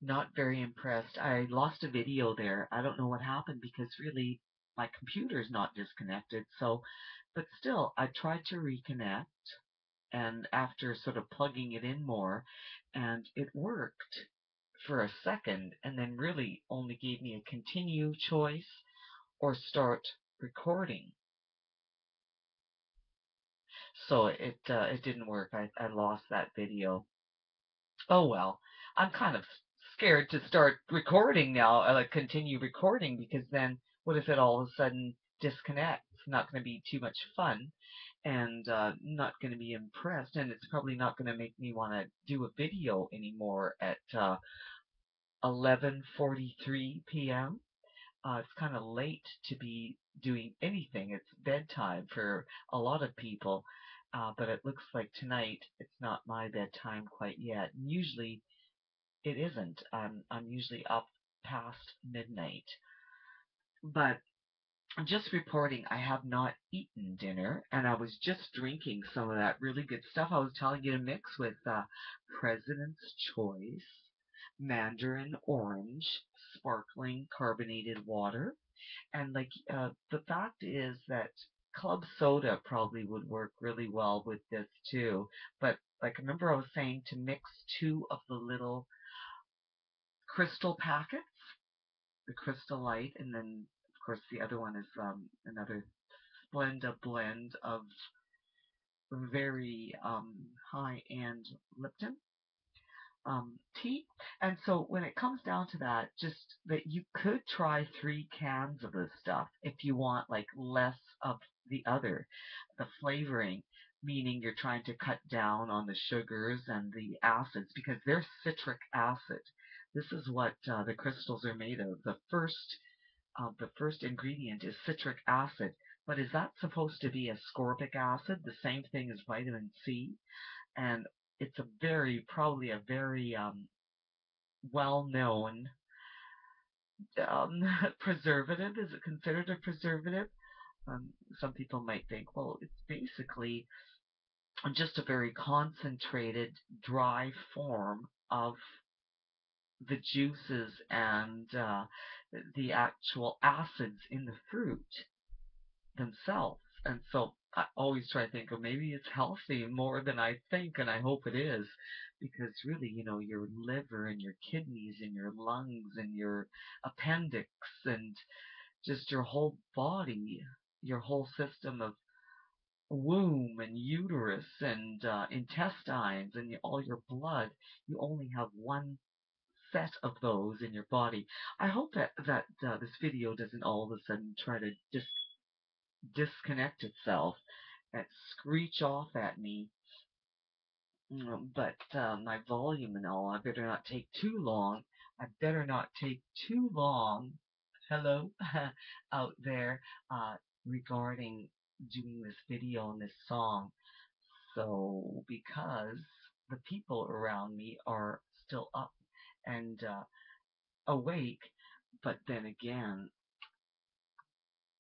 Not very impressed. I lost a video there. I don't know what happened because really my computer's not disconnected. So, but still, I tried to reconnect and after sort of plugging it in more, and it worked for a second and then really only gave me a continue choice or start recording. So it didn't work. I lost that video. Oh well, I'm kind of scared to start recording now, like continue recording, because then what if it all of a sudden disconnects? Not going to be too much fun, and not going to be impressed, and it's probably not going to make me want to do a video anymore at 11:43 p.m. It's kind of late to be doing anything. It's bedtime for a lot of people, but it looks like tonight it's not my bedtime quite yet. And usually it isn't. I'm usually up past midnight. But just reporting, I have not eaten dinner, and I was just drinking some of that really good stuff I was telling you to mix with President's Choice, Mandarin Orange, sparkling carbonated water. And like the fact is that club soda probably would work really well with this too. But like remember I was saying to mix two of the little crystal packets, the Crystal Light, and then of course the other one is another Splenda blend of very high-end Lipton tea. And so when it comes down to that, just that you could try 3 cans of this stuff if you want like less of the other, the flavoring, meaning you're trying to cut down on the sugars and the acids because they're citric acid. This is what the crystals are made of. The first ingredient is citric acid. But is that supposed to be ascorbic acid, the same thing as vitamin C? And it's probably a very well-known preservative. Is it considered a preservative? Some people might think, well, it's basically just a very concentrated, dry form of the juices and the actual acids in the fruit themselves. And so I always try to think, oh, maybe it's healthy more than I think, and I hope it is, because really, your liver and your kidneys and your lungs and your appendix and just your whole body, your whole system of womb and uterus and intestines and all your blood, you only have one set of those in your body. I hope that this video doesn't all of a sudden try to disconnect itself and screech off at me. But my volume and all, I better not take too long. I better not take too long. Hello, out there, regarding doing this video and this song. So, because the people around me are still up and awake, but then again,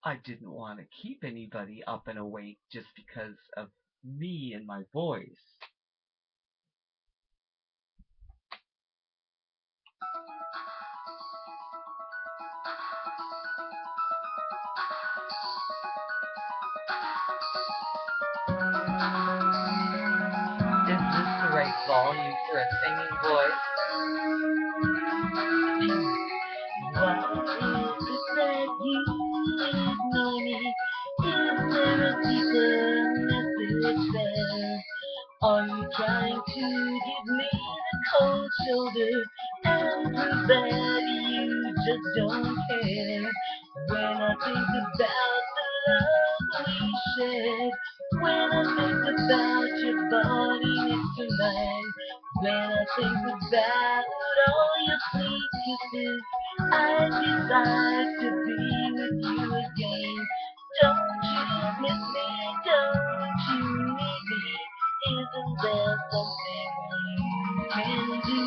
I didn't want to keep anybody up and awake just because of me and my voice. Is this the right volume for a singing voice? Why is it that you ignore me? Is there a deeper message there? Are you trying to give me the cold shoulder and prove that you just don't care? When I think about the love we shared, when I think about your body next to mine, when I think about all your sweet kisses, I decide to be with you again. Don't you miss me? Don't you need me? Isn't there something you can do?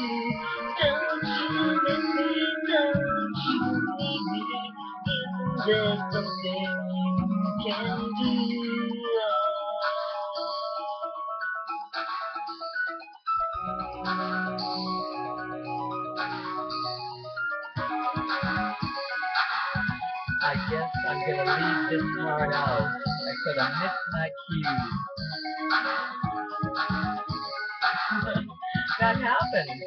Don't you miss me? Don't you need me? Isn't there something you can do? I guess I'm gonna leave this part out. I could have missed my cue. That happens.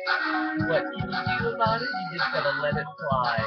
What can you do about it? You just gotta let it fly.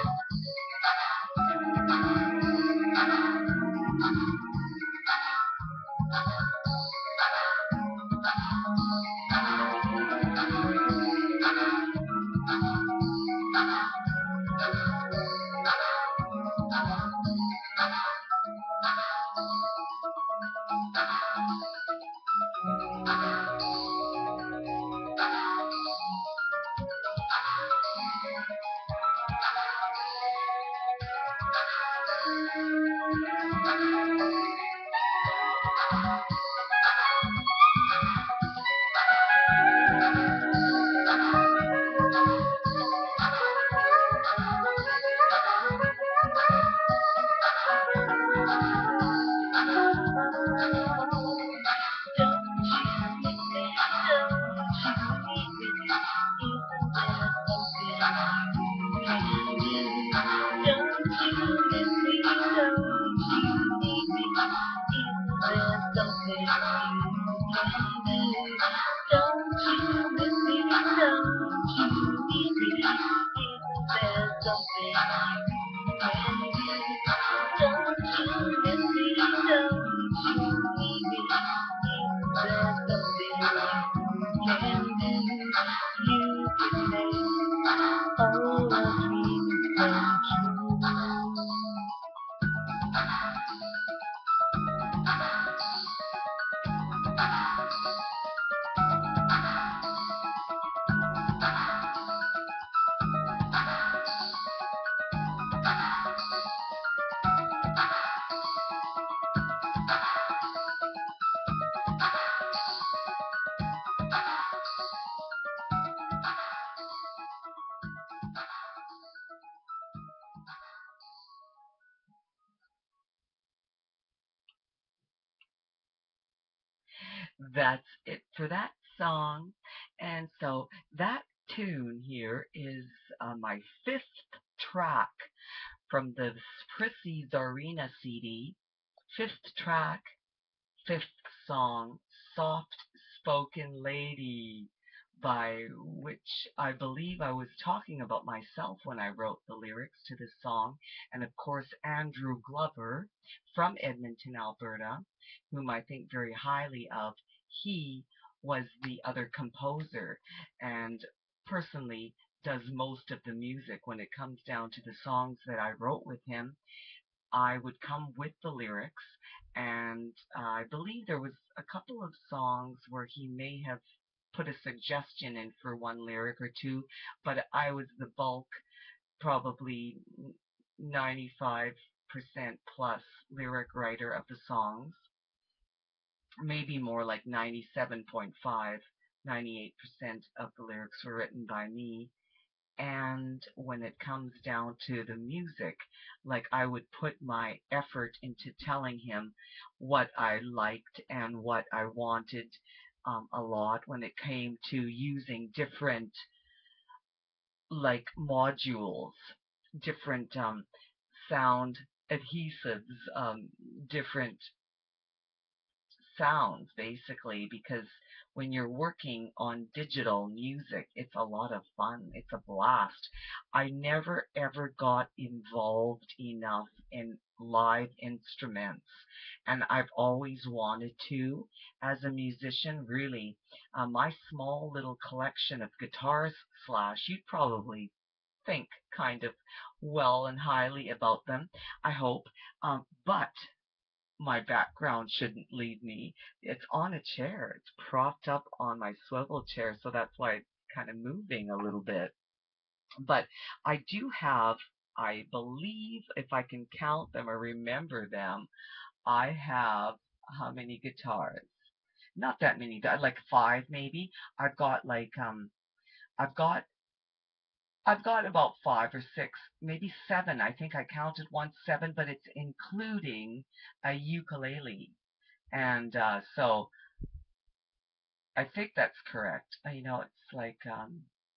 That's it for that song. And so that tune here is my fifth track from the Prissy Czarina CD. Fifth track, fifth song, Soft Spoken Lady, by which I believe I was talking about myself when I wrote the lyrics to this song. And of course, Andrew Glover from Edmonton, Alberta, whom I think very highly of. He was the other composer and personally does most of the music when it comes down to the songs that I wrote with him. I would come with the lyrics, and I believe there was a couple of songs where he may have put a suggestion in for one lyric or two, but I was the bulk, probably 95% plus lyric writer of the songs, maybe more like 97.5, 98% of the lyrics were written by me. And when it comes down to the music, like I would put my effort into telling him what I liked and what I wanted a lot when it came to using different like modules, different sound adhesives, different sounds basically, because when you're working on digital music, it's a lot of fun. It's a blast. I never ever got involved enough in live instruments, and I've always wanted to as a musician, really. My small little collection of guitars slash, you'd probably think kind of well and highly about them, I hope. But my background shouldn't leave me. It's on a chair. It's propped up on my swivel chair, so that's why it's kind of moving a little bit. But I do have, I believe, if I can count them or remember them, I have how many guitars? Not that many, like five maybe. I've got like I've got I've got about five or six, maybe seven. I think I counted once seven, but it's including a ukulele. And so I think that's correct. It's like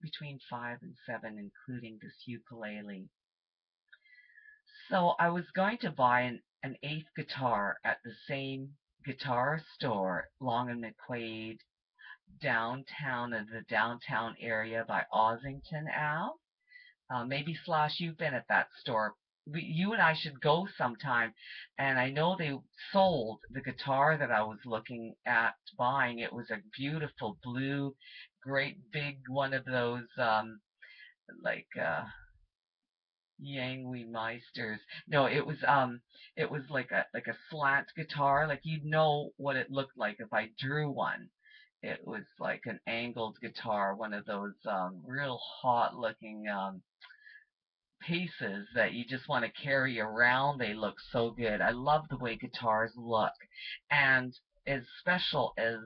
between five and seven, including this ukulele. So I was going to buy an eighth guitar at the same guitar store, Long and McQuaid, downtown in the downtown area by Ossington Ave. Maybe Slash, you've been at that store. You and I should go sometime. And I know they sold the guitar that I was looking at buying. It was a beautiful blue, great big one of those like Yangui Meisters. No, it was like a slant guitar. Like you'd know what it looked like if I drew one. It was like an angled guitar, one of those real hot looking pieces that you just want to carry around. They look so good. I love the way guitars look. And as special as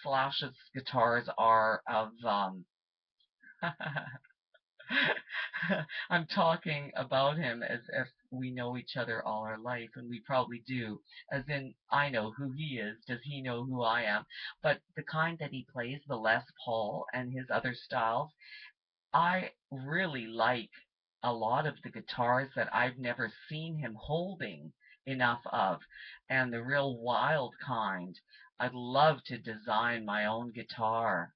Slash's guitars are of I'm talking about him as if we know each other all our life, and we probably do. As in, I know who he is. Does he know who I am? But the kind that he plays, the Les Paul and his other styles, I really like a lot of the guitars that I've never seen him holding enough of, and the real wild kind. I'd love to design my own guitars.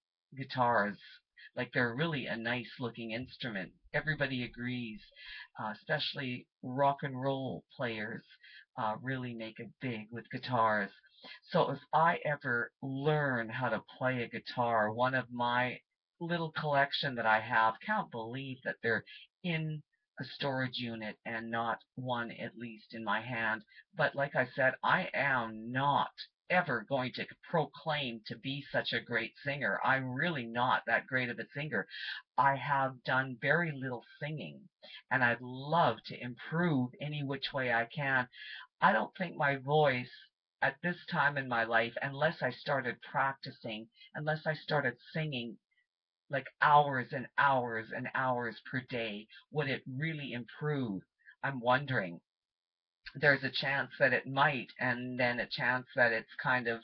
Like they're really a nice looking instrument. Everybody agrees, especially rock and roll players really make it big with guitars. So if I ever learn how to play a guitar, one of my little collection that I have, can't believe that they're in a storage unit and not one at least in my hand. But like I said, I am not ever going to proclaim to be such a great singer. I'm really not that great of a singer. I have done very little singing, and I'd love to improve any which way I can. I don't think my voice at this time in my life, unless I started practicing, unless I started singing like hours and hours and hours per day, would it really improve? I'm wondering. There's a chance that it might, and then a chance that it's kind of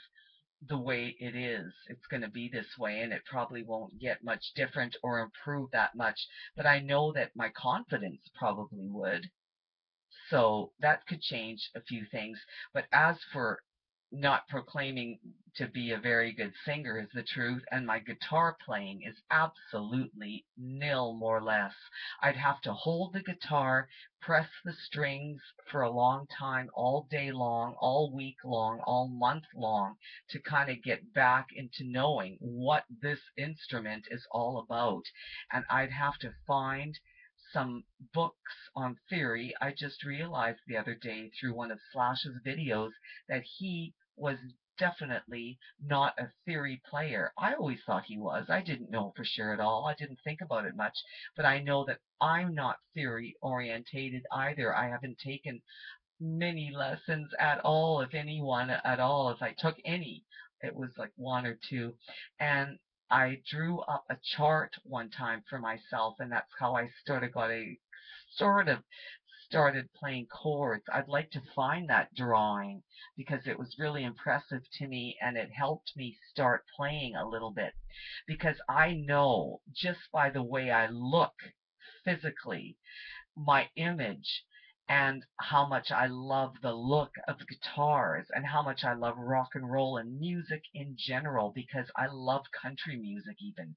the way it is. It's going to be this way, and it probably won't get much different or improve that much. But I know that my confidence probably would. So that could change a few things. But as for not proclaiming to be a very good singer is the truth, and my guitar playing is absolutely nil, more or less. I'd have to hold the guitar, press the strings for a long time, all day long, all week long, all month long, to kind of get back into knowing what this instrument is all about. And I'd have to find some books on theory. I just realized the other day through one of Slash's videos that he was definitely not a theory player. I always thought he was. I didn't know for sure at all. I didn't think about it much, but I know that I'm not theory orientated either. I haven't taken many lessons at all, if anyone at all. If I took any, it was like one or two. And I drew up a chart one time for myself, and that's how I sort of started playing chords. I'd like to find that drawing because it was really impressive to me, and it helped me start playing a little bit. Because I know just by the way I look physically, my image, and how much I love the look of guitars and how much I love rock and roll and music in general, because I love country music even.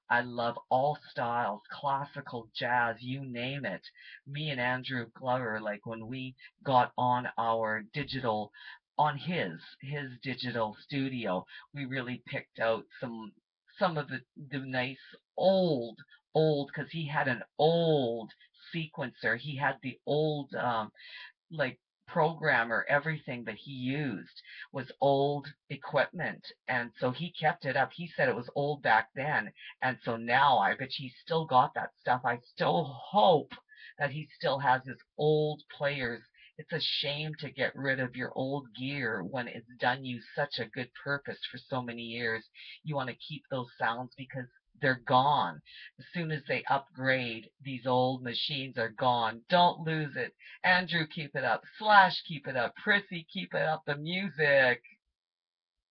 I love all styles, classical, jazz, you name it. Me and Andrew Glover, like when we got on our digital, on his digital studio, we really picked out some of the nice old, because he had an old sequencer. He had the old like programmer. Everything that he used was old equipment, and so he kept it up. He said it was old back then, and so now I bet he's still got that stuff. I still hope that he still has his old players. It's a shame to get rid of your old gear when it's done you such a good purpose for so many years. You want to keep those sounds because they're gone. As soon as they upgrade, these old machines are gone. Don't lose it. Andrew, keep it up. Slash, keep it up. Prissy, keep it up. The music.